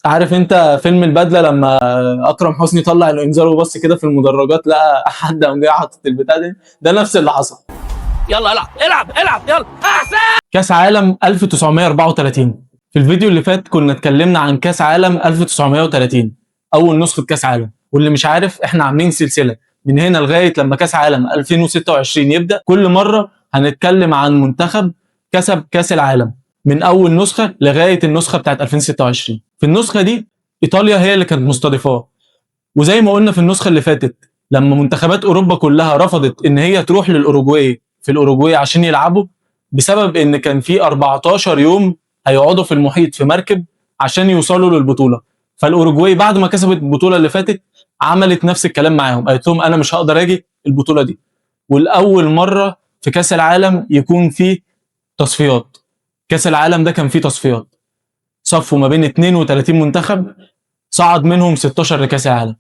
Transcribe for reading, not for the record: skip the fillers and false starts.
عارف انت فيلم البدله لما اكرم حسني طلع الانذار وبص كده في المدرجات لقى حد قام جاي حاطط البتاع دي، ده نفس اللي حصل. يلا العب العب العب يلا احسن. كاس عالم 1934. في الفيديو اللي فات كنا اتكلمنا عن كاس عالم 1930 اول نسخه كاس عالم، واللي مش عارف احنا عاملين سلسله من هنا لغايه لما كاس عالم 2026 يبدا، كل مره هنتكلم عن منتخب كسب كاس العالم من اول نسخه لغايه النسخه بتاعت 2026. في النسخه دي ايطاليا هي اللي كانت مستضيفاه، وزي ما قلنا في النسخه اللي فاتت لما منتخبات اوروبا كلها رفضت ان هي تروح للاوروجواي في الاوروجواي عشان يلعبوا، بسبب ان كان في 14 يوم هيقعدوا في المحيط في مركب عشان يوصلوا للبطوله. فالاوروجواي بعد ما كسبت البطوله اللي فاتت عملت نفس الكلام معاهم، قالت لهم انا مش هقدر اجي البطوله دي. والاول مره في كاس العالم يكون فيه تصفيات. كاس العالم ده كان فيه تصفيات، صفوا ما بين 32 منتخب، صعد منهم 16 لكاس العالم.